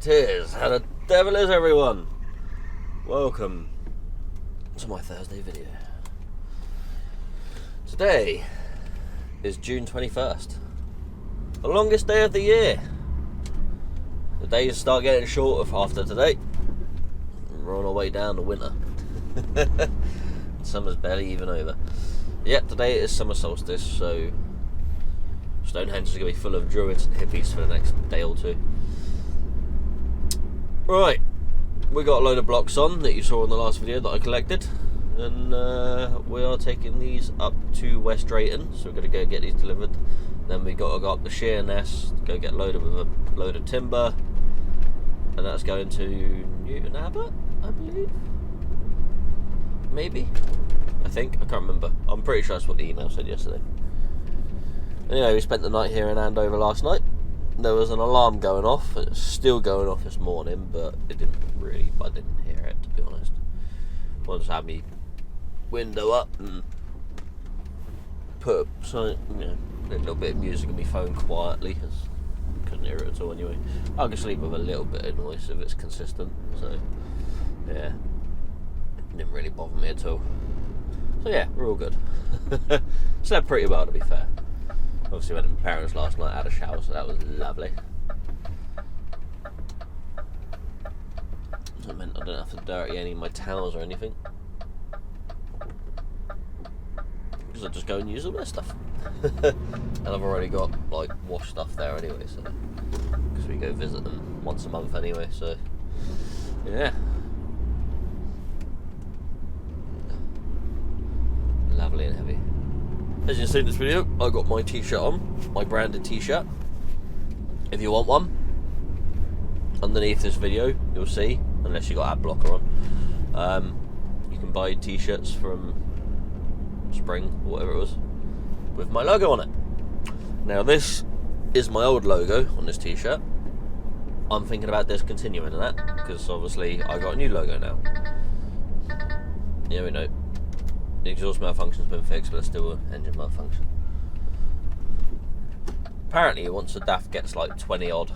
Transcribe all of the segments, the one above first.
it is. How the devil is everyone? Welcome to my Thursday video. Today is June 21st. The longest day of the year. The days start getting shorter after today. We're on our way down to winter. Summer's barely even over. Yep, today is summer solstice, so Stonehenge is going to be full of druids and hippies for the next day or two. Right, we got a load of blocks on that you saw in the last video that I collected, and we are taking these up to West Drayton, so we're going to go get these delivered. Then we got to go up to Sheerness, go get loaded with a load of timber, and that's going to Newton Abbot, I believe. Maybe, I think, I can't remember. I'm pretty sure that's what the email said yesterday. Anyway, we spent the night here in Andover last night. There was an alarm going off. It's still going off this morning, but I didn't hear it, to be honest. I just had my window up and put a little bit of music on my phone quietly, because I couldn't hear it at all anyway. I can sleep with a little bit of noise if it's consistent, so yeah, it didn't really bother me at all. So yeah, we're all good. Slept pretty well, to be fair. Obviously went to my parents last night, had a shower, so that was lovely. That meant I don't have to dirty any of my towels or anything, because I just go and use all their stuff. And I've already got like wash stuff there anyway, so because we go visit them once a month anyway, so yeah. Lovely and heavy. As you can see in this video, I got my t-shirt on, my branded t-shirt. If you want one, underneath this video you'll see, unless you got ad blocker on, you can buy t-shirts from Spring, or whatever it was, with my logo on it. Now this is my old logo on this t-shirt. I'm thinking about discontinuing that, because obviously I got a new logo now. Yeah, we know. The exhaust malfunction's been fixed, but it's still an engine malfunction. Apparently, once a DAF gets like 20 odd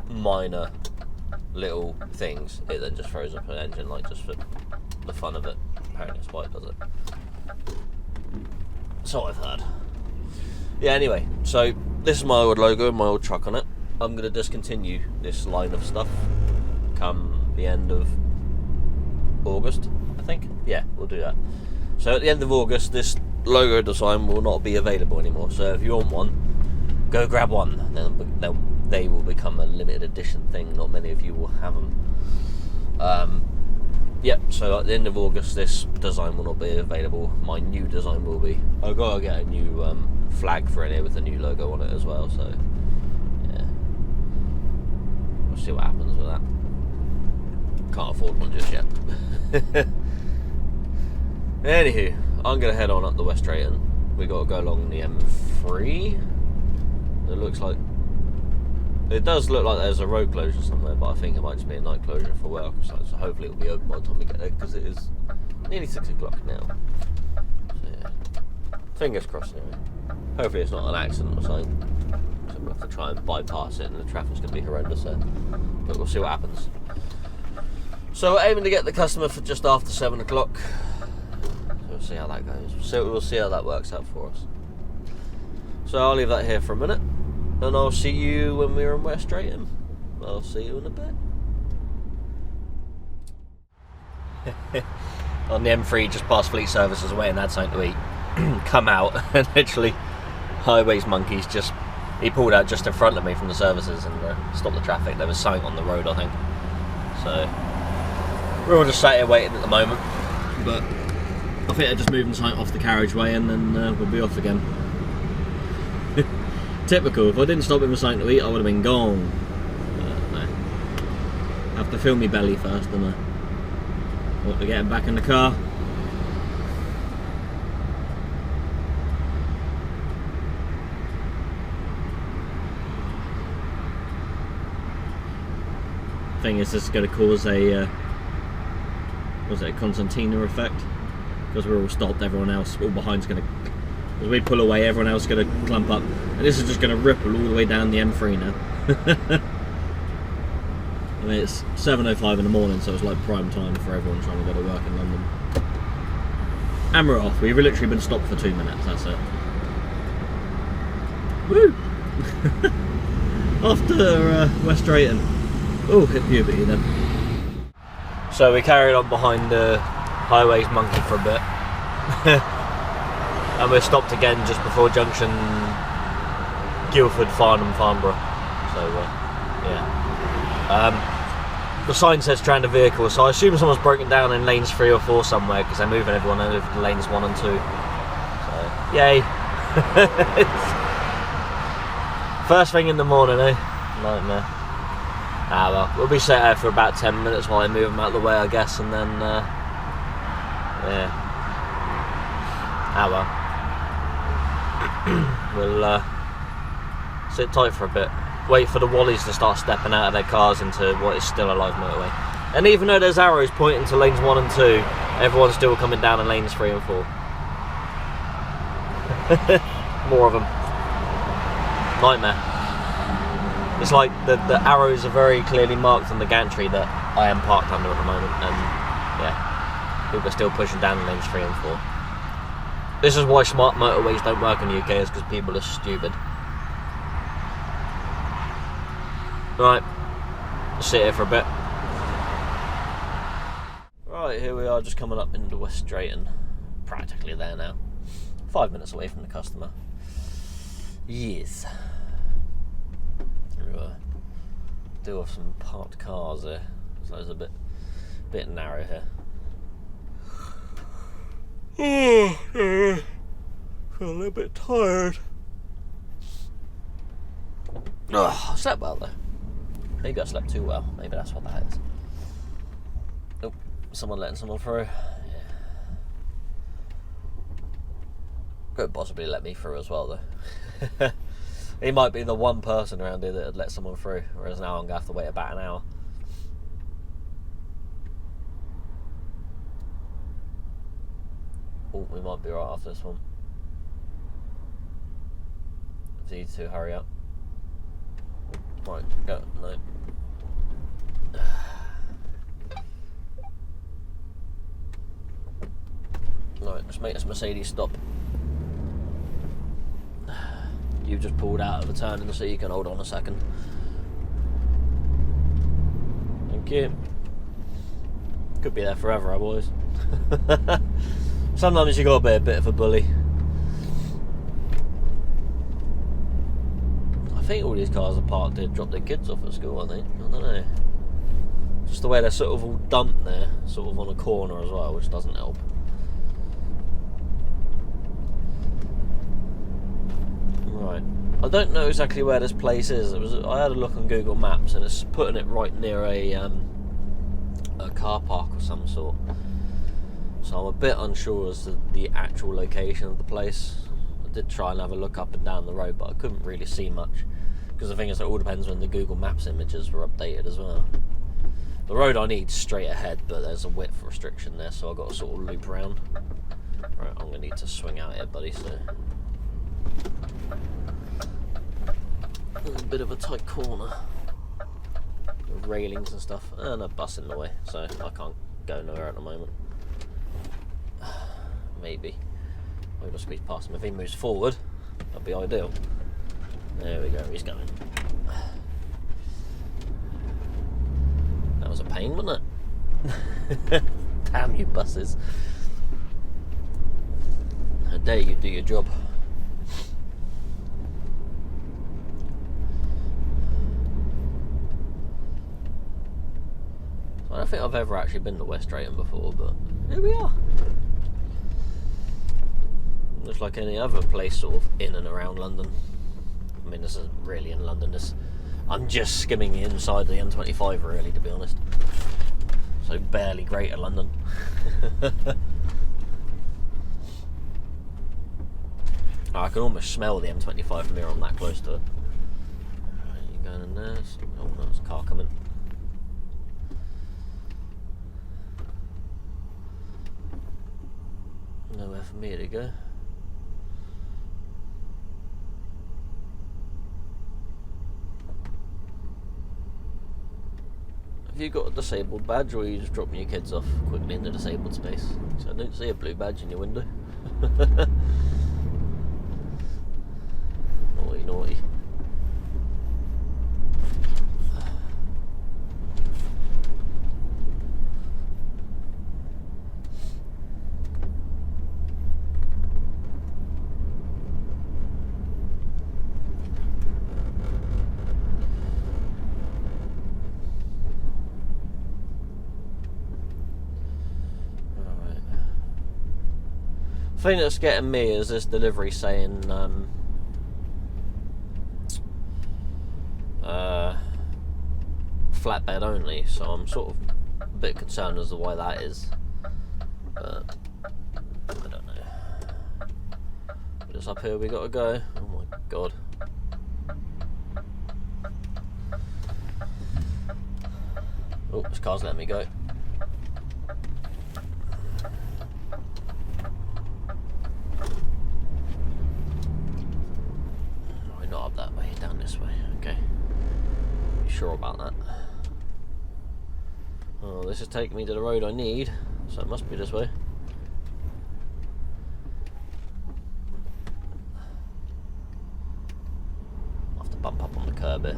minor little things, it then just throws up an engine, like just for the fun of it. Apparently, that's why it does it. So I've heard. Yeah, anyway, so this is my old logo and my old truck on it. I'm going to discontinue this line of stuff come the end of August, I think. Yeah, we'll do that. So at the end of August, this logo design will not be available anymore. So if you want one, go grab one. Then they will become a limited edition thing. Not many of you will have them. Yep, so at the end of August, this design will not be available. My new design will be. I've got to get a new flag for it here with a new logo on it as well. So yeah, we'll see what happens with that. Can't afford one just yet. Anywho, I'm going to head on up the West Drayton. We got to go along the M3. It looks like... It does look like there's a road closure somewhere, but I think it might just be a night closure for work. So hopefully it'll be open by the time we get there, because it is nearly 6 o'clock now. So yeah, fingers crossed anyway. Hopefully it's not an accident or something. So we'll have to try and bypass it, and the traffic's going to be horrendous there. But we'll see what happens. So we're aiming to get the customer for just after 7 o'clock. We'll see how that goes. So we'll see how that works out for us. So I'll leave that here for a minute, and I'll see you when we're in West Drayton. I'll see you in a bit. On the M3, just past Fleet Services, waiting, had something to eat. Come out, and literally, highways monkeys just... He pulled out just in front of me from the services and stopped the traffic. There was something on the road, I think. So we're all just sat here waiting at the moment, but I think they're just moving something off the carriageway, and then we'll be off again. Typical. If I didn't stop him with something to eat, I would have been gone. But no. I have to fill my belly first, don't I? What, to get him back in the car? Thing is, this is going to cause a was it a concertina effect? Because we're all stopped, everyone else all behind's going to, as we pull away, everyone else is going to clump up, and this is just going to ripple all the way down the M3 now. I mean, it's 7:05 in the morning, so it's like prime time for everyone trying to go to work in London. And we're off. We've literally been stopped for 2 minutes, that's it. Woo! After West Drayton. Oh, hit puberty then. So we carried on behind the highways monkey for a bit. And we're stopped again just before junction Guildford, Farnham, Farnborough. So, yeah. The sign says stranded vehicle, so I assume someone's broken down in lanes 3 or 4 somewhere because they're moving everyone over to lanes 1 and 2. So, yay! First thing in the morning, eh? Nightmare. Ah well, we'll be set out for about 10 minutes while I move them out of the way, I guess, and then, yeah. Ah well. We'll sit tight for a bit. Wait for the Wallies to start stepping out of their cars into what is still a live motorway. And even though there's arrows pointing to lanes 1 and 2, everyone's still coming down in lanes 3 and 4. More of them. Nightmare. It's like the arrows are very clearly marked on the gantry that I am parked under at the moment, and yeah, people are still pushing down in lanes 3 and 4. This is why smart motorways don't work in the UK, is because people are stupid. Right, let's sit here for a bit. Right, here we are, just coming up into West Drayton. Practically there now. 5 minutes away from the customer. Yes. We do have some parked cars here, so it's a bit narrow here. Oh, feel a little bit tired. Oh, I slept well though. Maybe I slept too well. Maybe that's what that is. Oh, someone letting someone through. Yeah. Could possibly let me through as well though. He might be the one person around here that would let someone through, whereas now I'm going to have to wait about an hour. Oh, we might be right after this one. It's easy to hurry up. Right, go. No. Right, let's make this Mercedes stop. You've just pulled out of a turn, so you can hold on a second. Thank you. Could be there forever, our boys. Sometimes you gotta be a bit of a bully. I think all these cars are parked here, drop their kids off at school, I think. I don't know. Just the way they're sort of all dumped there, sort of on a corner as well, which doesn't help. Right. I don't know exactly where this place is. I had a look on Google Maps and it's putting it right near a car park of some sort. So I'm a bit unsure as to the actual location of the place. I did try and have a look up and down the road, but I couldn't really see much. Because the thing is, it all depends when the Google Maps images were updated as well. The road I need straight ahead, but there's a width restriction there, so I've got to sort of loop around. Right, I'm going to need to swing out here, buddy, so... a bit of a tight corner. With railings and stuff, and a bus in the way, so I can't go nowhere at the moment. Maybe. I'm going to squeeze past him. If he moves forward, that'd be ideal. There we go, he's going. That was a pain, wasn't it? Damn you buses. How dare you do your job. I don't think I've ever actually been to West Drayton before, but here we are. Looks like any other place sort of in and around London. I mean, this isn't really in London. I'm just skimming the inside the M25 really, to be honest. So barely Greater London. I can almost smell the M25 from here. I'm that close to it. You going in there? Oh no, there's a car coming. Nowhere for me to go. Have you got a disabled badge, or are you just dropping your kids off quickly in the disabled space? So I don't see a blue badge in your window. Naughty, naughty. The thing that's getting me is this delivery saying flatbed only, so I'm sort of a bit concerned as to why that is, but I don't know. But it's up here we gotta go. Oh my god. Oh, this car's letting me go. Sure about that. Oh, this is taking me to the road I need, so it must be this way. I'll have to bump up on the curb here.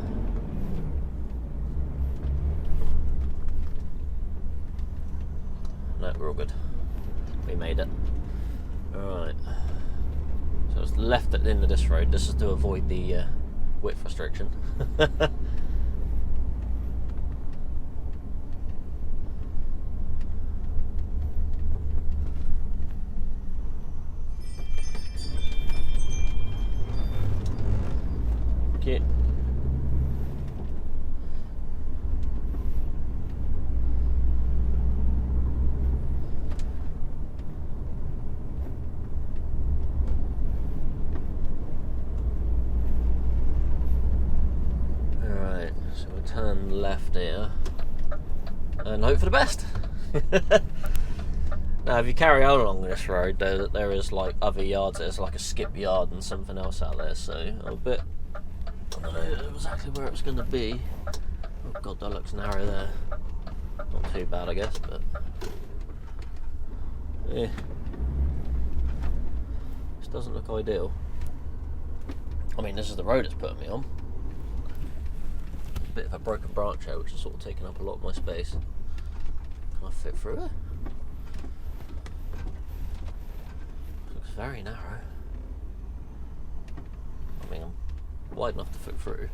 No, we're all good. We made it. Alright. So it's left at the end of this road. This is to avoid the width restriction. Okay. Alright, so we'll turn left here and hope for the best. Now, if you carry on along this road, there is like other yards. There's like a skip yard and something else out there, so I'm a bit, I don't know exactly where it's going to be. Oh god, that looks narrow there. Not too bad, I guess, but yeah, this doesn't look ideal. I mean, this is the road it's putting me on. A bit of a broken branch here, which is sort of taking up a lot of my space. Can I fit through it? Looks very narrow. I mean, I'm wide enough to fit through.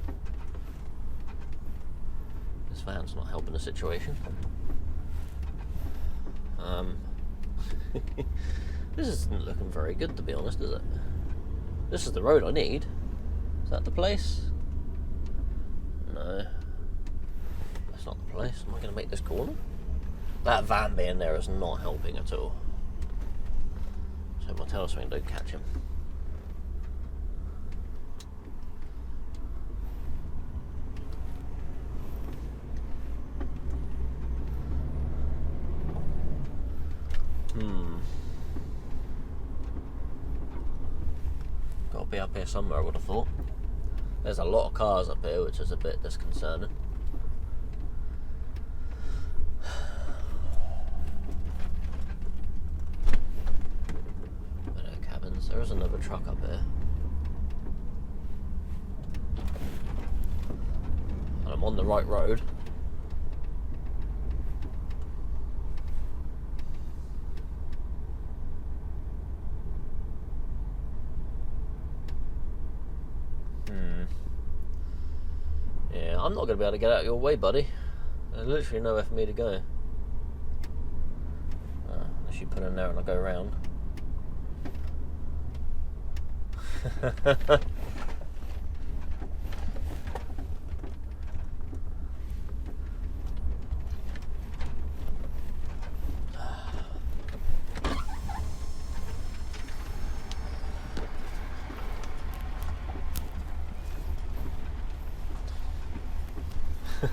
This van's not helping the situation. This isn't looking very good, to be honest, is it? This is the road I need. Is that the place? No. That's not the place. Am I going to make this corner? That van being there is not helping at all. So my tail swing don't catch him. Got to be up here somewhere, I would have thought. There's a lot of cars up here, which is a bit disconcerting. Cabins. There is another truck up here. And I'm on the right road. Yeah, I'm not going to be able to get out of your way, buddy. There's literally nowhere for me to go. Unless you put in there and I go around.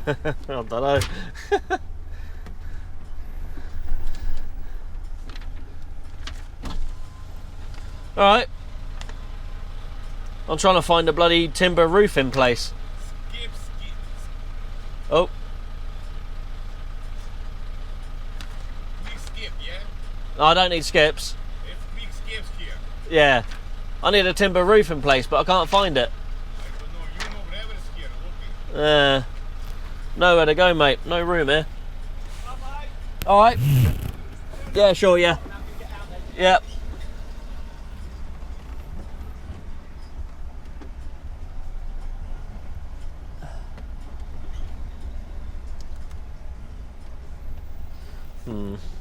I don't know. Alright. I'm trying to find a bloody timber roof in place. Skip. Oh. Yeah? No, I don't need skips. It's big skips here. Yeah. I need a timber roof in place, but I can't find it. I don't know. You know wherever it's here. Looking. Nowhere to go, mate. No room here. Alright. Yeah, sure, yeah. Yep.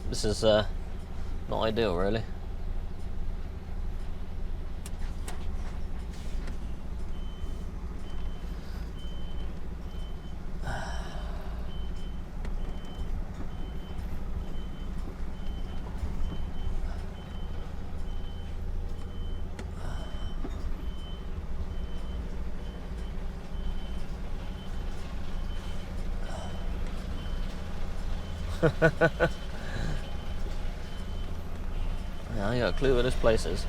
This is not ideal, really. I ain't got a clue where this place is.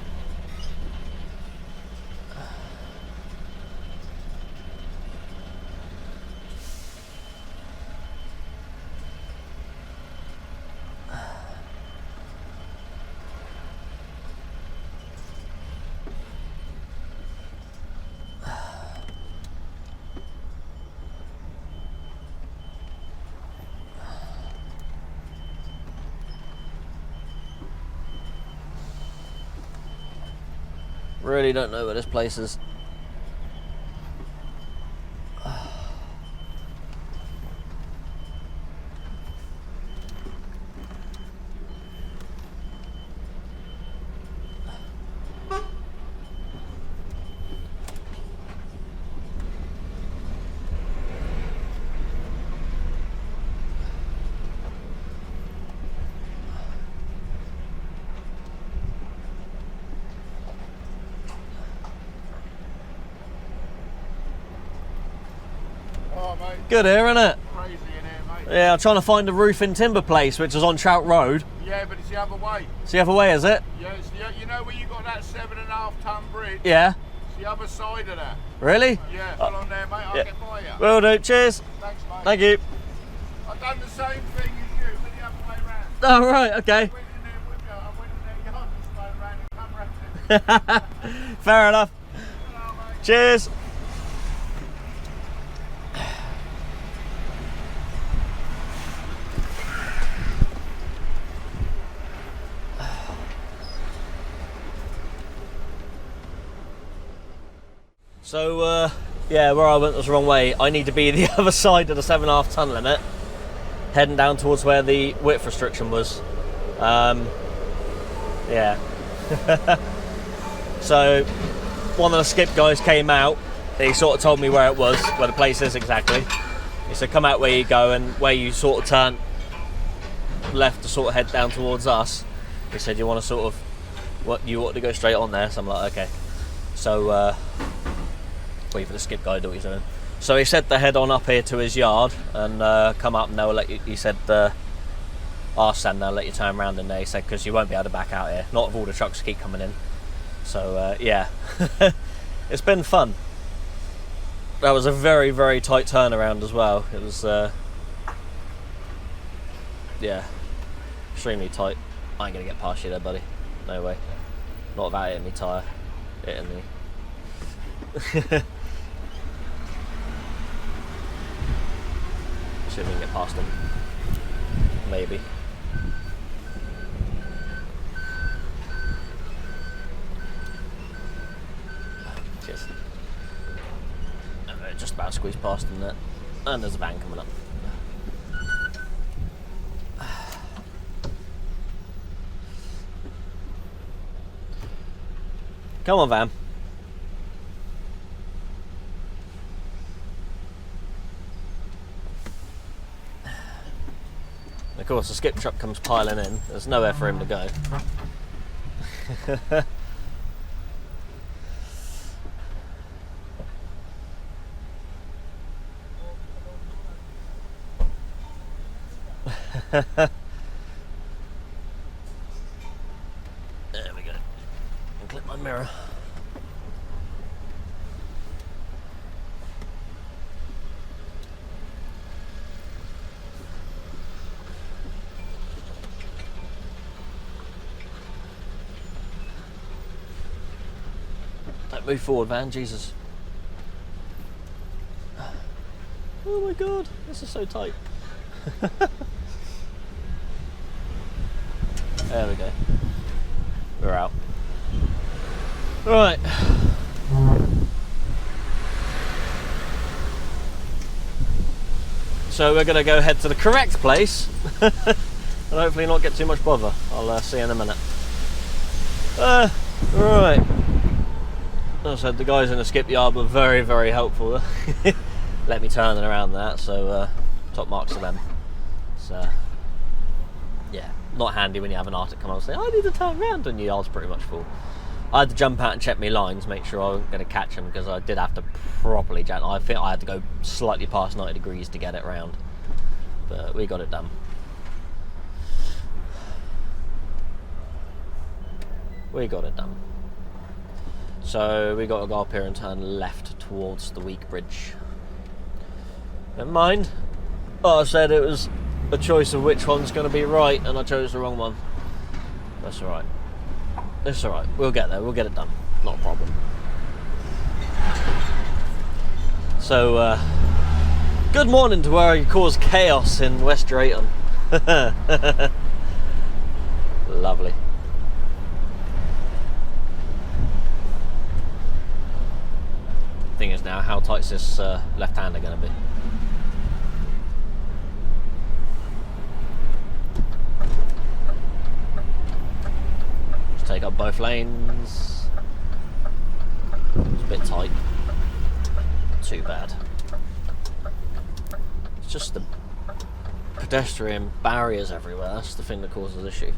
Really don't know where this place is. Oh, mate. Good here, isn't it? Crazy in here, mate. Yeah, I'm trying to find the roof in timber place, which is on Trout Road. Yeah, but it's the other way. It's the other way, is it? Yeah, it's you know where you got that 7.5 ton bridge? Yeah. It's the other side of that. Really? Yeah, pull on there, mate. I'll yeah. get by you. Will do. Cheers. Thanks, mate. Thank you. I've done the same thing as you, but the other way round. Oh, right, okay. I went in there with you. I went in there yard and spun round and come round it. Fair enough. Hello, mate. Cheers. So, yeah, where I went was the wrong way. I need to be the other side of the 7.5 ton limit, heading down towards where the width restriction was. Yeah. So, one of the skip guys came out. He sort of told me where it was, where the place is exactly. He said, come out where you go and where you sort of turn left to sort of head down towards us. He said, you want to sort of, you ought to go straight on there. So I'm like, okay. So, wait for the skip guy to do what he's doing. So he said to head on up here to his yard and come up and they'll let you, he said, ask them, they'll let you turn around in there. He said, because you won't be able to back out here. Not if all the trucks keep coming in. So, yeah. It's been fun. That was a very, very tight turnaround as well. It was, yeah, extremely tight. I ain't going to get past you there, buddy. No way. Not without hitting me tyre. Hitting me. See if we can get past them. Maybe. Cheers. Just about squeezed past them there. And there's a van coming up. Come on, van. Of course, the skip truck comes piling in. There's nowhere for him to go. There we go. And clip my mirror. Move forward, van, Jesus. Oh my god, this is so tight. There we go. We're out. Right. So we're going to go head to the correct place and hopefully not get too much bother. I'll see you in a minute. Right. As I said, the guys in the skip yard were very, very helpful. Let me turn it around that, so top marks to them. So, yeah, not handy when you have an Arctic come on and say, I need to turn around, and your yard's pretty much full. I had to jump out and check my lines, make sure I wasn't going to catch them, because I did have to properly jam. I think I had to go slightly past 90 degrees to get it round, but we got it done. We got it done. So we got to go up here and turn left towards the Week Bridge. Never mind. Oh, I said it was a choice of which one's going to be right, and I chose the wrong one. That's alright. It's alright. We'll get there. We'll get it done. Not a problem. So, good morning to where you cause chaos in West Drayton. Lovely. Thing is now, how tight's this left-hander going to be? Just take up both lanes. It's a bit tight. Too bad. It's just the pedestrian barriers everywhere. That's the thing that causes issue.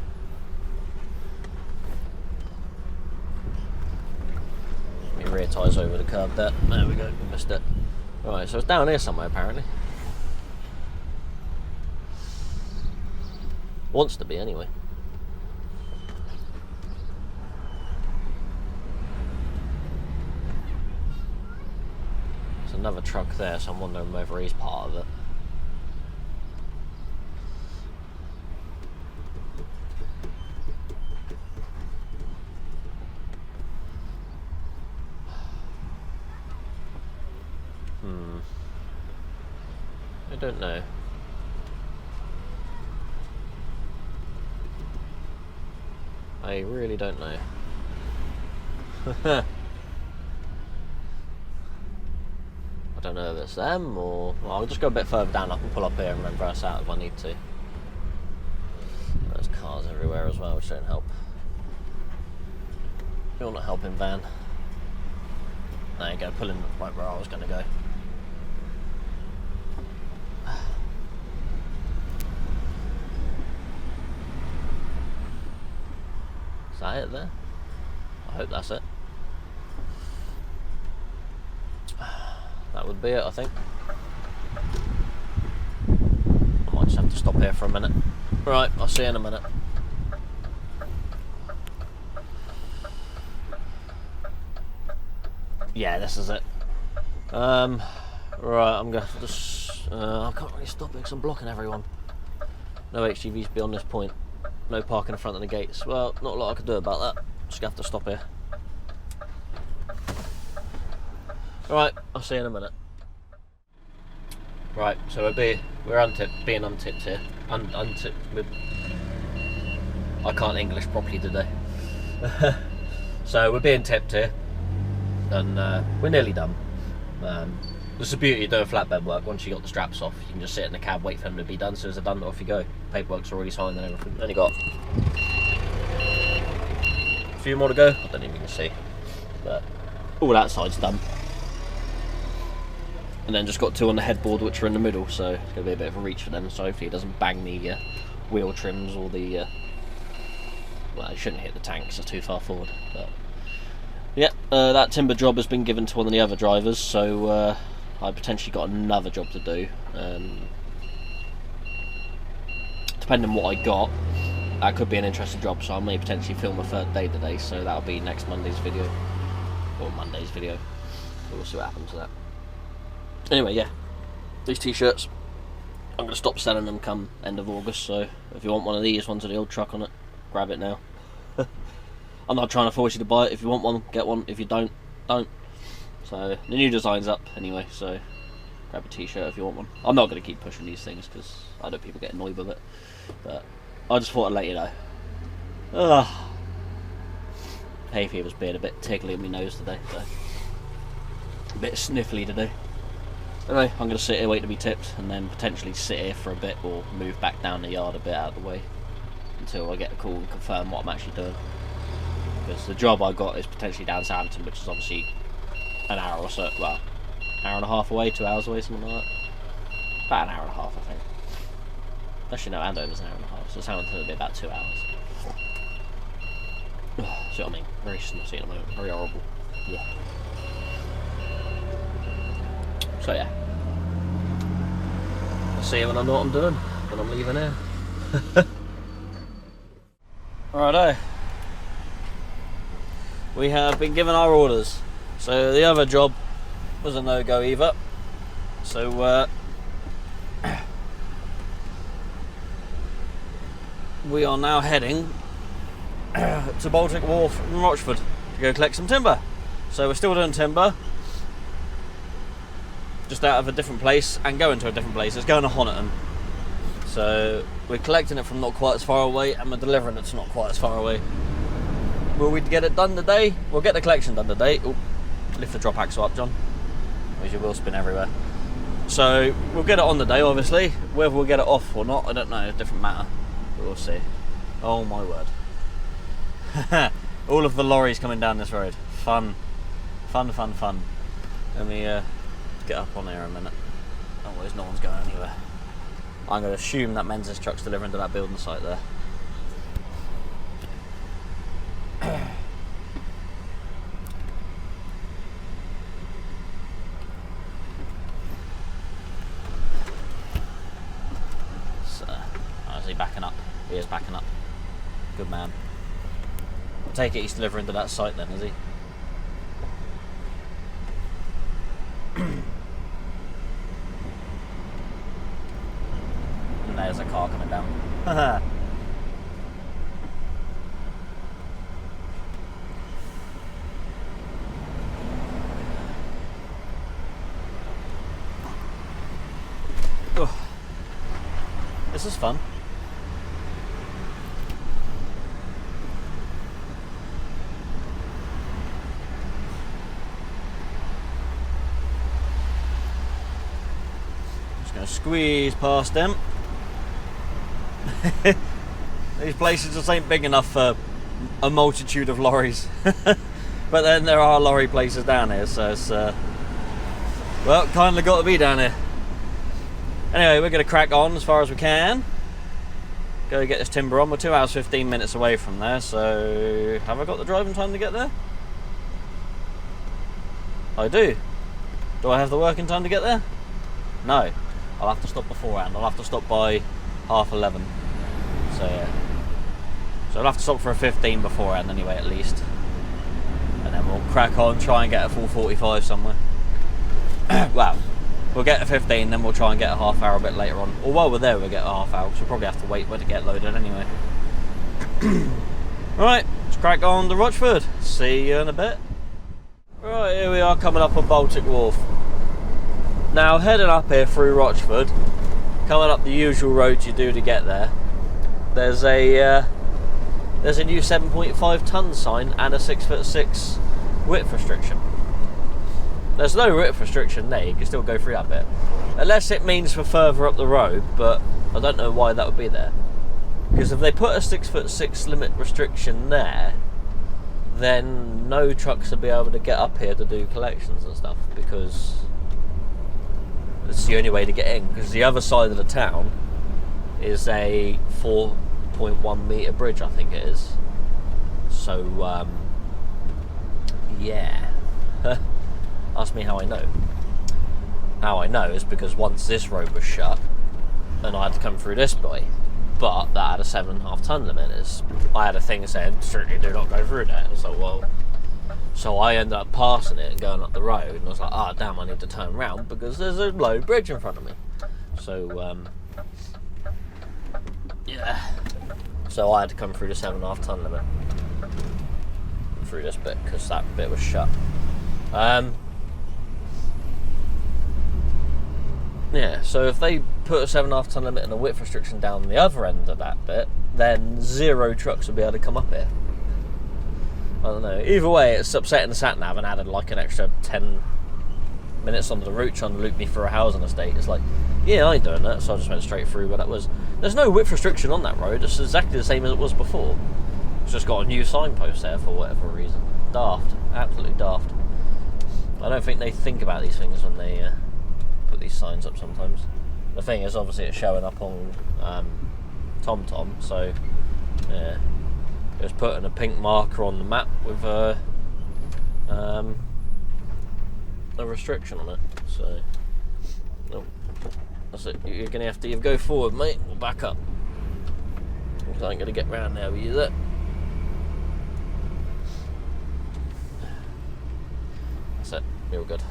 Rear tyres over the curb there. There we go, we missed it. Right, so it's down here somewhere apparently. Wants to be anyway. There's another truck there, so I'm wondering whether he's part of it. I don't know. I really don't know. I don't know if it's them or... Well, I'll just go a bit further down. I can pull up here and reverse out if I need to. There's cars everywhere as well, which don't help. You're not helping, van. There you go, pulling right where I was going to go. Is that it there? I hope that's it. That would be it, I think. I might just have to stop here for a minute. Right, I'll see you in a minute. Yeah, this is it. Right, I'm going to just... I can't really stop it because I'm blocking everyone. No HGVs beyond this point. No parking in front of the gates. Well, not a lot I could do about that. Just gonna have to stop here. Right, I'll see you in a minute. Right, so we're untipped, being untipped here. Untipped. I can't English properly today. So we're being tipped here, and we're nearly done. That's the beauty of doing flatbed work. Once you got the straps off, you can just sit in the cab, wait for them to be done. So as they're done, off you go. Paperwork's already signed and everything. Only got a few more to go. I don't even can see, but all that side's done. And then just got two on the headboard, which are in the middle. So it's gonna be a bit of a reach for them. So hopefully it doesn't bang the wheel trims or the. Well, it shouldn't hit the tanks. It's too far forward. But yeah, that timber job has been given to one of the other drivers. So. I potentially got another job to do. Depending on what I got, that could be an interesting job, so I may potentially film a third day today, so that'll be next Monday's video, or Monday's video. We'll see what happens to that. Anyway, yeah, these t-shirts, I'm going to stop selling them come end of August, so if you want one of these ones with the old truck on it, grab it now. I'm not trying to force you to buy it. If you want one, get one. If you don't, don't. So the new design's up anyway, so grab a t-shirt if you want one. I'm not going to keep pushing these things because I know people get annoyed with it, but I just thought I'd let you know. Ugh. Hay fever's being a bit tickly in my nose today, so a bit sniffly today. Anyway, I'm going to sit here, wait to be tipped, and then potentially sit here for a bit or move back down the yard a bit out of the way until I get a call and confirm what I'm actually doing. Because the job I got is potentially down Southampton, which is obviously an hour or so, well, hour and a half away, 2 hours away, something like that. About an hour and a half, I think. Actually, no, Andover's an hour and a half, so Southampton will be about 2 hours. See what I mean? Very snotty at the moment, very horrible. Yeah. So yeah. I'll see you when I know what I'm doing, when I'm leaving here. Righto. We have been given our orders. So the other job was a no-go either. So we are now heading to Baltic Wharf in Rochford to go collect some timber. So we're still doing timber, just out of a different place and going to a different place. It's going to Honiton. So we're collecting it from not quite as far away and we're delivering it to not quite as far away. Will we get it done today? We'll get the collection done today. Ooh, lift the drop axle up, John. Otherwise your wheel spin everywhere. So we'll get it on the day, obviously. Whether we'll get it off or not, I don't know. It's a different matter. But we'll see. Oh my word. All of the lorries coming down this road. Fun. Fun, fun, fun. Let me get up on here a minute. Otherwise no one's going anywhere. I'm going to assume that Menzies truck's delivering to that building site there. So, is he backing up? He is backing up. Good man. I take it he's delivering to that site then, is he? And there's a car coming down. Oh, this is fun. Just going to squeeze past them. These places just ain't big enough for a multitude of lorries. But then there are lorry places down here, so it's well, kind of got to be down here. Anyway, we're going to crack on as far as we can. Go get this timber on. We're 2 hours 15 minutes away from there, so have I got the driving time to get there? I do. Do I have the working time to get there? No. I'll have to stop beforehand. I'll have to stop by 11:30. So yeah. So I'll have to stop for a 15 beforehand anyway, at least. And then we'll crack on, try and get a full 45 somewhere. Well, we'll get a 15, then we'll try and get a half hour a bit later on. Or while we're there, we'll get a half hour, because we'll probably have to wait for it to get loaded anyway. Right, let's crack on to Rochford. See you in a bit. Right, here we are coming up on Baltic Wharf. Now, heading up here through Rochford, coming up the usual roads you do to get there, there's a new 7.5 tonne sign and a 6'6" width restriction. There's no width restriction there, you can still go through that bit. Unless it means for further up the road, but I don't know why that would be there. Because if they put a 6'6" limit restriction there, then no trucks will be able to get up here to do collections and stuff, because it's the only way to get in. Because the other side of the town is a 4.1 metre bridge, I think it is. So, yeah. Ask me how I know. How I know is because once this road was shut, and I had to come through this way, but that had a 7.5 tonne limit. I had a thing saying, strictly do not go through that. I was like, well, so I ended up passing it and going up the road, and I was like, ah, damn, I need to turn around because there's a low bridge in front of me. So, yeah. So I had to come through the 7.5 tonne limit through this bit because that bit was shut. Yeah, so if they put a 7.5 tonne limit and a width restriction down the other end of that bit, then 0 trucks will be able to come up here. I don't know. Either way, it's upsetting the sat nav and added like an extra 10 minutes onto the route trying to loop me through a housing estate. It's like, yeah, I ain't doing that, so I just went straight through. But that was, there's no width restriction on that road. It's exactly the same as it was before. It's just got a new signpost there for whatever reason. Daft, absolutely daft. I don't think they think about these things when they put these signs up sometimes. The thing is, obviously, it's showing up on TomTom, so yeah, it was putting a pink marker on the map with a restriction on it. So, oh, that's it. You're gonna have to either go forward, mate, or back up. I ain't gonna get round there with you there. That's it. You're all good.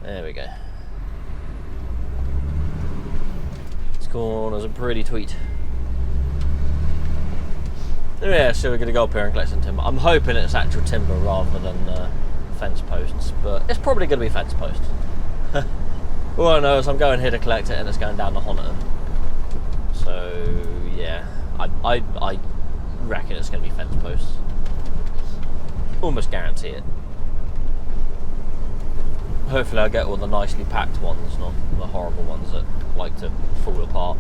There we go. This corner's a pretty tweet. Yeah, so we're going to go up here and collect some timber. I'm hoping it's actual timber rather than fence posts, but it's probably going to be fence posts. All I know is I'm going here to collect it and it's going down to Honiton. So, yeah, I reckon it's going to be fence posts. Almost guarantee it. Hopefully I'll get all the nicely packed ones, not the horrible ones that like to fall apart.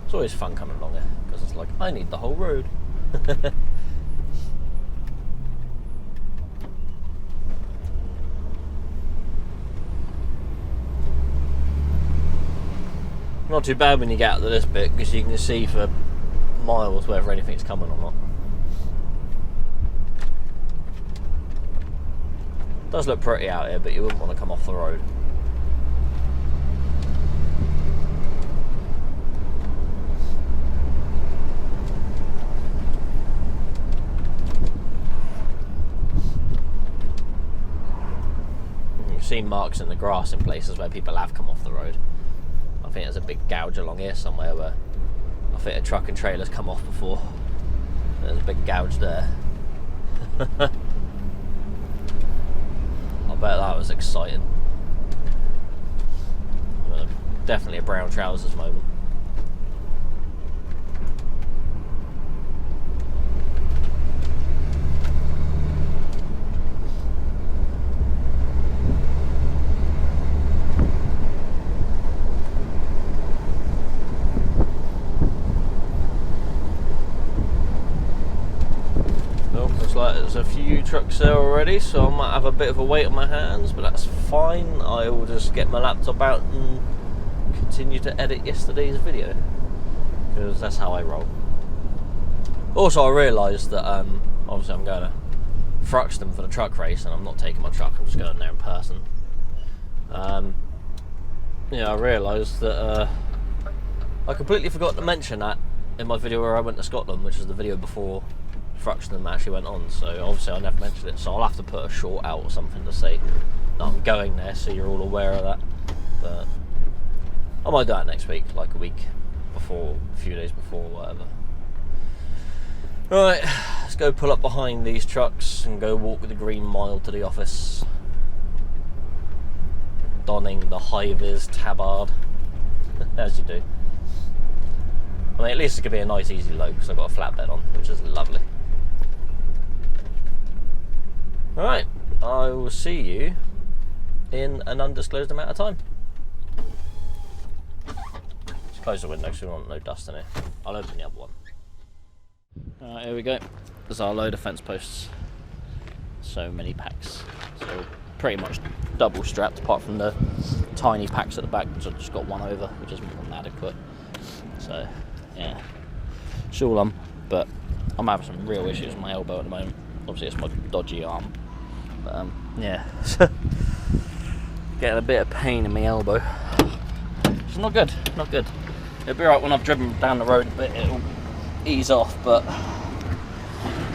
It's always fun coming along here, because it's like, I need the whole road. Not too bad when you get out to this bit, because you can see for miles whether anything's coming or not. It does look pretty out here, but you wouldn't want to come off the road. You've seen marks in the grass in places where people have come off the road. I think there's a big gouge along here somewhere where I think a truck and trailer's come off before. There's a big gouge there. I bet that was exciting. Definitely a brown trousers moment. Like there's a few trucks there already, so I might have a bit of a weight on my hands, but that's fine. I will just get my laptop out and continue to edit yesterday's video, because that's how I roll. Also, I realised that obviously I'm going to Truxton for the truck race, and I'm not taking my truck, I'm just going there in person. Yeah, I realised that I completely forgot to mention that in my video where I went to Scotland, which is the video before Truxton actually went on, so obviously I never mentioned it, so I'll have to put a short out or something to say that I'm going there, so you're all aware of that. But I might do that next week, like a week before, a few days before, whatever. Right, let's go pull up behind these trucks and go walk the Green Mile to the office, donning the high-vis tabard, as you do. I mean, at least it's going to be a nice easy load, because I've got a flatbed on, which is lovely. Alright, I will see you in an undisclosed amount of time. Let's close the window so we want no dust in here. I'll open the other one. Alright, here we go. There's our load of fence posts. So many packs. So pretty much double strapped, apart from the tiny packs at the back, which I've just got one over, which is more than adequate. So, yeah. It's all on, but I'm having some real issues with my elbow at the moment. Obviously it's my dodgy arm. But yeah. Getting a bit of pain in my elbow. It's not good, not good. It'll be right when I've driven down the road a bit, it'll ease off, but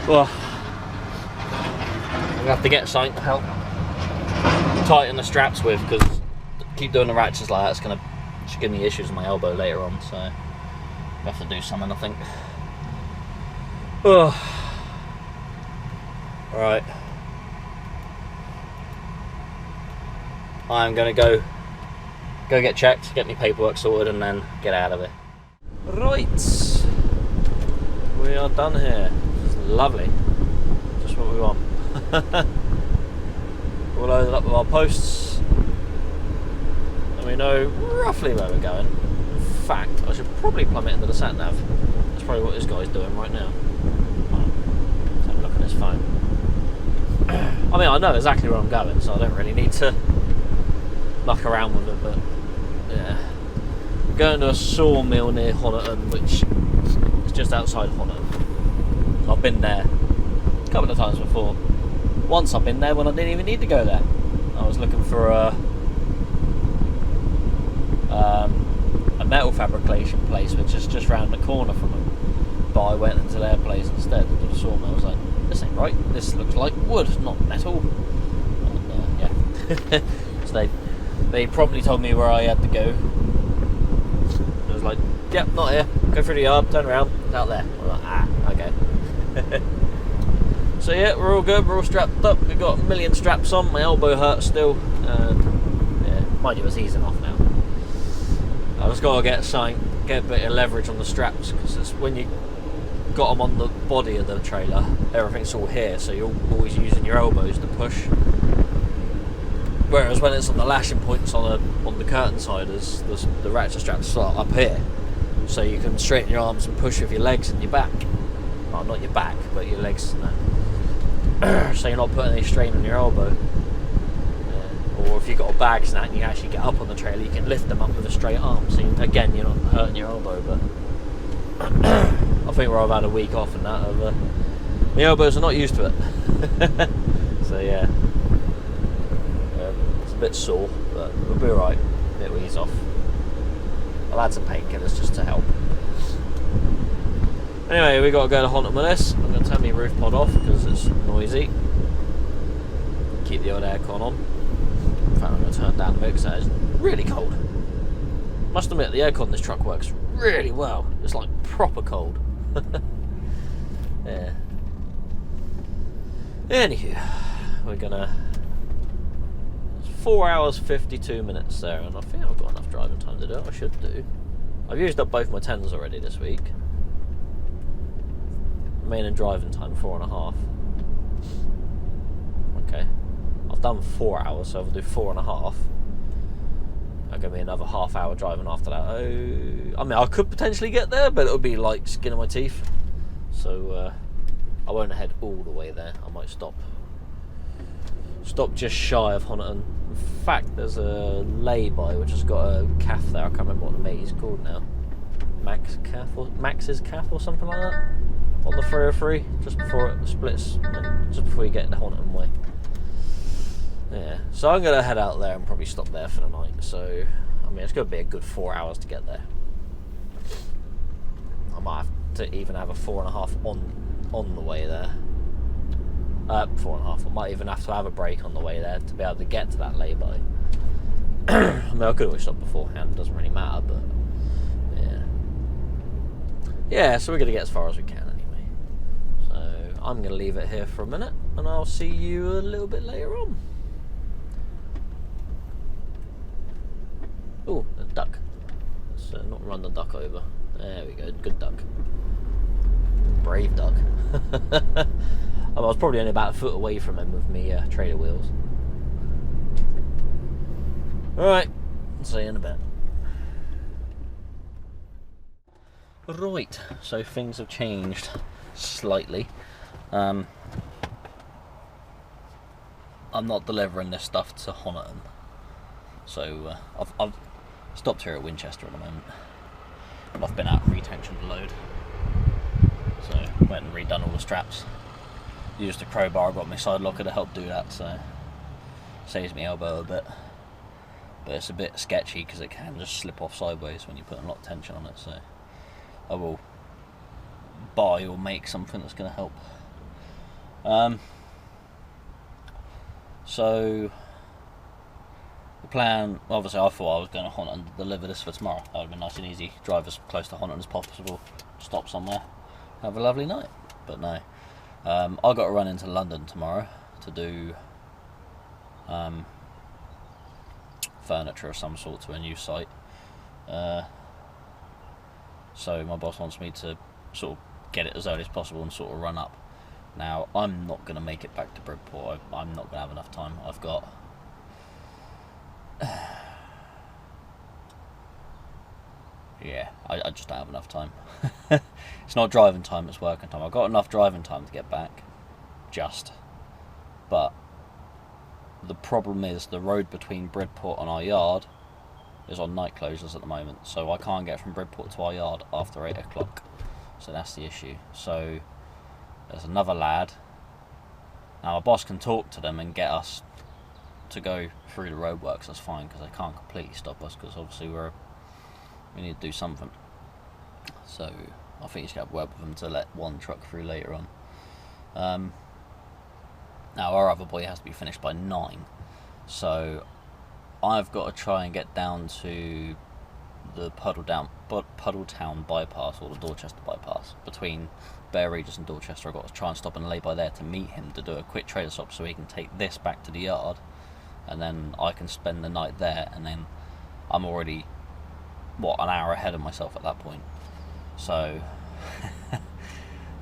well, gonna have to get something to help tighten the straps with, because keep doing the ratchets like that, it's gonna just give me issues with my elbow later on. So I have to do something, I think. Oh. Right. I'm gonna go get checked, get my paperwork sorted, and then get out of it. Right, we are done here. It's lovely, just what we want. We're loaded up with our posts, and we know roughly where we're going. In fact, I should probably plumb it into the sat nav. That's probably what this guy's doing right now. Let's have a look at his phone. I mean, I know exactly where I'm going, so I don't really need to muck around with it, but yeah. We're going to a sawmill near Honiton, which is just outside Honiton. I've been there a couple of times before. Once I've been there when I didn't even need to go there. I was looking for a metal fabrication place, which is just round the corner from them. But I went into their place instead, into the sawmill. I was like, this ain't right. This looks like wood, not metal. And yeah. So they promptly told me where I had to go. I was like, yep, not here. Go through the yard, turn around, it's out there. I was like, ah, okay. So yeah, we're all good, we're all strapped up. We've got a million straps on, my elbow hurts still. And yeah, mind you, it's easing off now. I just got to get a bit of leverage on the straps, because it's when you got them on the body of the trailer, everything's all here, so you're always using your elbows to push. Whereas when it's on the lashing points on the curtain side, the ratchet straps start up here, so you can straighten your arms and push with your legs and your back. Well, not your back, but your legs. No. So you're not putting any strain on your elbow. Or if you've got a bag snap and you actually get up on the trailer, you can lift them up with a straight arm. So again, you're not hurting your elbow. But I think where I've had a week off and that, my elbows are not used to it. So yeah. It's a bit sore, but we'll be alright. It'll ease off. I'll add some painkillers just to help. Anyway, we got to go to Honiton with this. I'm going to turn my roof pod off because it's noisy. Keep the old aircon on. In fact, I'm going to turn it down a bit because it's really cold. Must admit, the aircon in this truck works really well. It's like proper cold. Yeah. Anywho, we're going to... 4 hours 52 minutes there, and I think I've got enough driving time to do it. I should do. I've used up both my 10s already this week. Remaining driving time 4.5. Okay, I've done 4 hours, so I'll do 4.5. That'll give me another half hour driving after that. Oh, I mean, I could potentially get there, but it'll be like skin of my teeth. So I won't head all the way there. I might stop just shy of Honiton. In fact, there's a lay-by which has got a calf there. I can't remember what the mate's called now. Max's calf or something like that. On the 303, just before it splits, just before you get the Honiton way. Yeah, so I'm going to head out there and probably stop there for the night. So, I mean, it's going to be a good 4 hours to get there. I might have to even have a 4.5 on the way there. 4.5. I might even have to have a break on the way there to be able to get to that lay-by. I mean, I could always stop beforehand, doesn't really matter, but yeah. Yeah, so we're going to get as far as we can anyway. So I'm going to leave it here for a minute, and I'll see you a little bit later on. Oh, a duck. Let's not run the duck over. There we go, good duck. Brave duck. I was probably only about a foot away from him with me trailer wheels. Alright, see you in a bit. Right, so things have changed slightly. I'm not delivering this stuff to Honiton. So I've stopped here at Winchester at the moment. And I've been out of retention to load. So went and redone all the straps. Used a crowbar, got my side locker to help do that, so saves me elbow a bit. But it's a bit sketchy because it can just slip off sideways when you put a lot of tension on it, so I will buy or make something that's going to help. So the plan, obviously I thought I was going to Honton and deliver this for tomorrow. That would have been nice and easy. Drive as close to Honton as possible, stop somewhere, have a lovely night. But no, I've got to run into London tomorrow to do furniture of some sort to a new site. So my boss wants me to sort of get it as early as possible and sort of run up. Now, I'm not going to make it back to Bridport. I'm not going to have enough time. I've got... yeah, I just don't have enough time. It's not driving time, it's working time. I've got enough driving time to get back. Just. But the problem is the road between Bridport and our yard is on night closures at the moment. So I can't get from Bridport to our yard after 8 o'clock. So that's the issue. So there's another lad. Now our boss can talk to them and get us to go through the roadworks. That's fine, because they can't completely stop us, because obviously we need to do something. So I think he's got to work with them to let one truck through later on. Now our other boy has to be finished by 9, so I've got to try and get down to the Puddletown bypass, or the Dorchester bypass, between Bear Regis and Dorchester. I've got to try and stop and lay by there to meet him, to do a quick trailer stop so he can take this back to the yard, and then I can spend the night there, and then I'm already, an hour ahead of myself at that point. So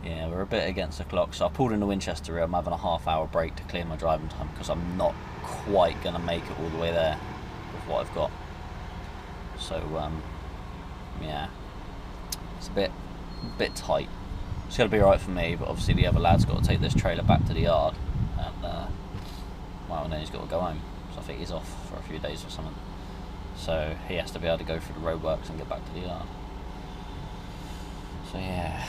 yeah, we're a bit against the clock. So I pulled in the Winchester here. I'm having a half-hour break to clear my driving time, because I'm not quite going to make it all the way there with what I've got. So yeah, it's a bit tight. It's going to be alright for me, but obviously the other lad's got to take this trailer back to the yard, and and then he's got to go home. So I think he's off for a few days or something. So he has to be able to go through the roadworks and get back to the yard. So yeah,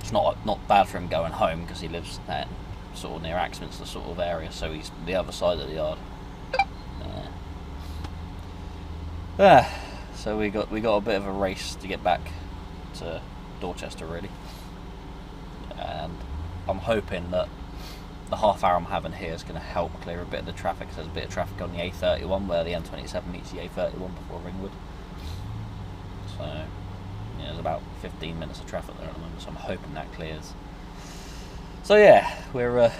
it's not bad for him going home, because he lives there, sort of near Axminster sort of area, so he's the other side of the yard. So we got a bit of a race to get back to Dorchester, really, and I'm hoping that the half hour I'm having here is going to help clear a bit of the traffic. There's a bit of traffic on the A31 where the M27 meets the A31 before Ringwood. So yeah, there's about 15 minutes of traffic there at the moment, so I'm hoping that clears. So yeah, we're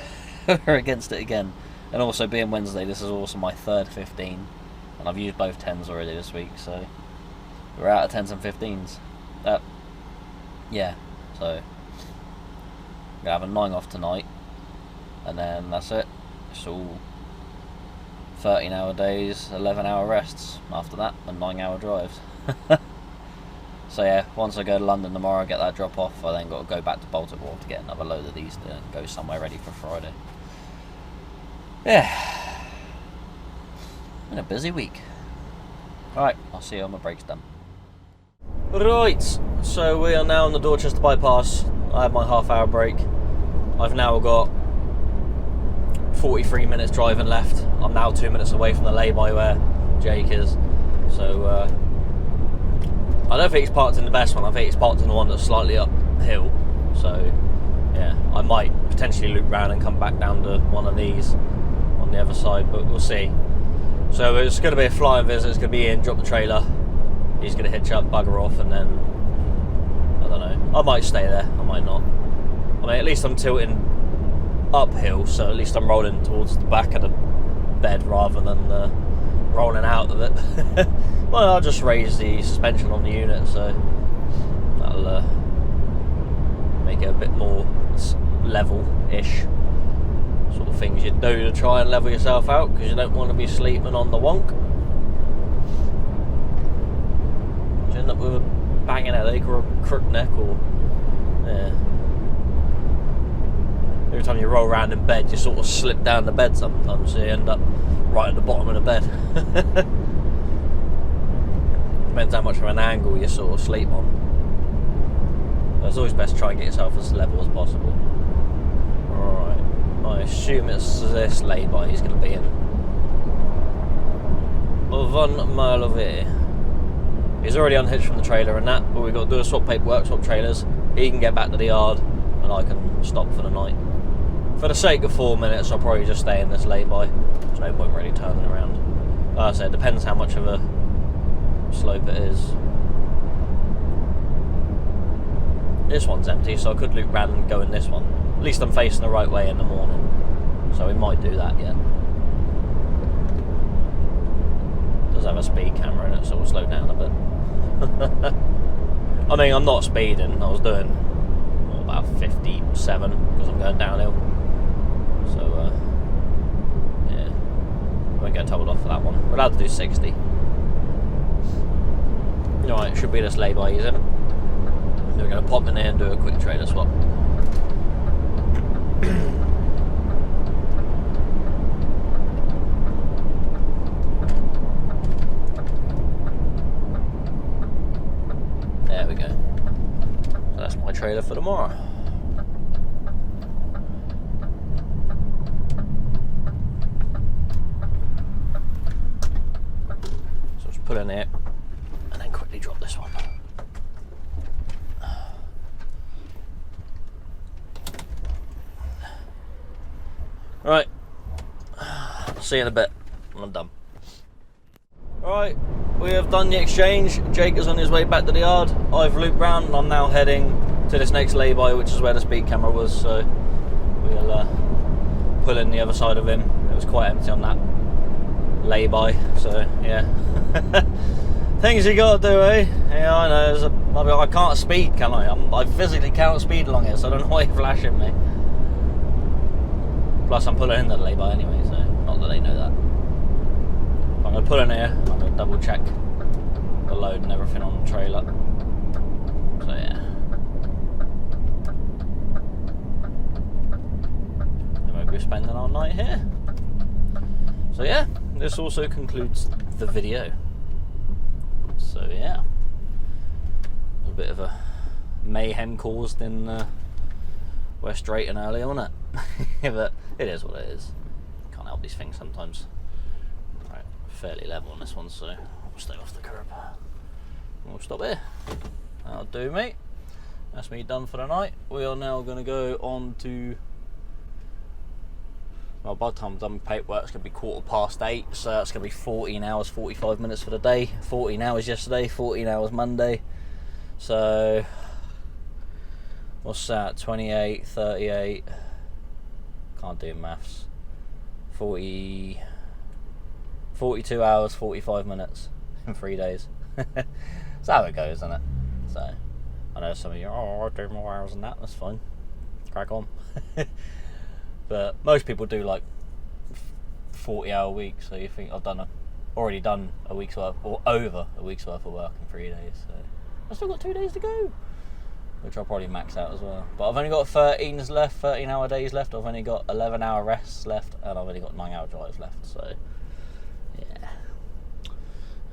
against it again. And also, being Wednesday, this is also my third 15, and I've used both 10s already this week, so we're out of 10s and 15s. Yeah, so I'm going to have a 9 off tonight, and then that's it. It's all 13-hour days, 11-hour rests after that, and 9-hour drives. So yeah, once I go to London tomorrow, get that drop off, I then got to go back to Baltic Wharf to get another load of these to go somewhere ready for Friday. Yeah, been a busy week. Alright, I'll see you on my breaks done. Right, so we are now on the Dorchester bypass. I had my half-hour break. I've now got 43 minutes driving left. I'm now 2 minutes away from the lay-by where Jake is. So I don't think it's parked in the best one. I think it's parked in the one that's slightly uphill. So yeah, I might potentially loop round and come back down to one of these on the other side, but we'll see. So it's going to be a flying visit. It's going to be in, drop the trailer, he's going to hitch up, bugger off, and then I don't know, I might stay there, I might not. I mean, at least I'm tilting uphill, so at least I'm rolling towards the back of the bed rather than rolling out of it. Well, I'll just raise the suspension on the unit, so that'll make it a bit more level-ish. Sort of things you do to try and level yourself out, because you don't want to be sleeping on the wonk. You end up with a banging headache or a crook neck, or yeah. Every time you roll around in bed, you sort of slip down the bed sometimes, so you end up right at the bottom of the bed. Depends how much of an angle you sort of sleep on. So it's always best to try and get yourself as level as possible. Alright, I assume it's this lay-by he's going to be in. 1 mile away. He's already unhitched from the trailer and that, but we've got to do a swap paperwork, swap trailers. He can get back to the yard, and I can stop for the night. For the sake of 4 minutes, I'll probably just stay in this lay-by. There's no point really turning around. Like I said, it depends how much of a slope it is. This one's empty, so I could loop round and go in this one. At least I'm facing the right way in the morning. So we might do that yet. Does have a speed camera in it, so we'll slow down a bit. I mean, I'm not speeding. I was doing about 57 because I'm going downhill. So, yeah. Won't get told off for that one. We're allowed to do 60. Alright, should be this lay-by, isn't it? We're going to pop in there and do a quick trailer swap. There we go. So that's my trailer for tomorrow. So just put in it and then quickly drop this one. Right, see you in a bit when I'm done. Right, we have done the exchange. Jake is on his way back to the yard. I've looped round and I'm now heading to this next lay-by, which is where the speed camera was, so we'll pull in the other side of him. It was quite empty on that lay-by, so yeah. Things you gotta do, eh? Yeah, I know, I can't speed, can I? I physically cannot speed along here, so I don't know why you're flashing me. Plus I'm pulling in the lay-by anyway, so not that they know that. I'm going to pull in here, I'm going to double check the load and everything on the trailer. So yeah. And we'll be spending our night here. So yeah, this also concludes the video. So yeah. A bit of a mayhem caused in West Drayton early, wasn't it? But it is what it is. Can't help these things sometimes. Right, fairly level on this one, so I'll stay off the curb. We'll stop here. That'll do, mate. That's me done for the night. We are now going to go on to... Well, by the time I'm done with paperwork, it's going to be 8:15, so that's going to be 14 hours, 45 minutes for the day. 14 hours yesterday, 14 hours Monday. So... What's that? 28, 38... Can't do maths. 42 hours, 45 minutes in 3 days. That's how it goes, isn't it? So, I know some of you, I'll do more hours than that, that's fine. Crack on. But most people do like 40-hour weeks, so you think I've already done a week's worth, or over a week's worth of work in 3 days. So, I've still got 2 days to go, which I'll probably max out as well. But I've only got 13-hour days left. I've only got 11-hour rests left, and I've only got 9-hour drives left. So, yeah.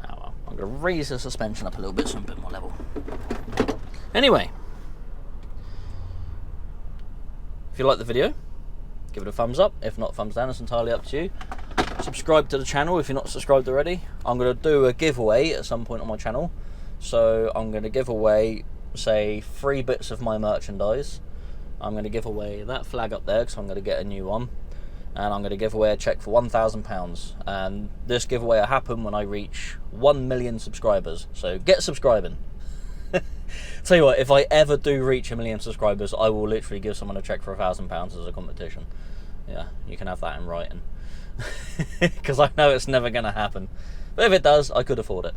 Oh well. I'm going to raise the suspension up a little bit so I'm a bit more level. Anyway, if you like the video, give it a thumbs up. If not, thumbs down. It's entirely up to you. Subscribe to the channel if you're not subscribed already. I'm going to do a giveaway at some point on my channel. So I'm going to give away, say, 3 bits of my merchandise. I'm going to give away that flag up there because I'm going to get a new one, and I'm going to give away a cheque for £1,000, and this giveaway will happen when I reach 1 million subscribers, so get subscribing. Tell you what, if I ever do reach 1 million subscribers, I will literally give someone a cheque for £1,000 as a competition. Yeah, you can have that in writing, because I know it's never going to happen, but if it does, I could afford it.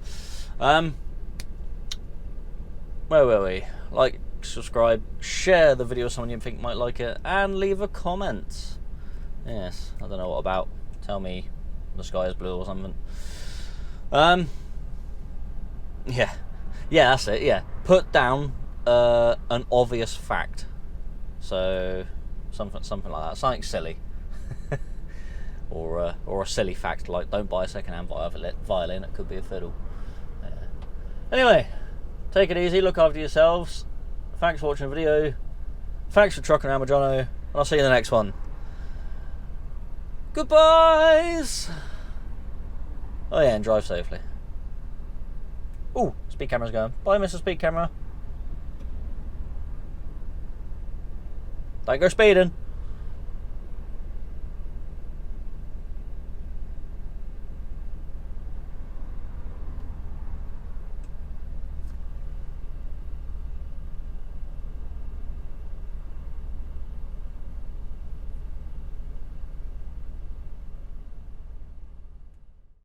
Where were we? Like, subscribe, share the video with someone you think might like it, and leave a comment. Yes, I don't know what about. Tell me the sky is blue or something. Yeah, that's it. Yeah, put down an obvious fact. So something like that. Something silly, or a silly fact like don't buy a second-hand violin. It could be a fiddle. Yeah. Anyway. Take it easy, look after yourselves. Thanks for watching the video. Thanks for Truckin and Jono, and I'll see you in the next one. Goodbyes! Oh yeah, and drive safely. Ooh, speed camera's going. Bye, Mr. Speed Camera. Don't go speeding.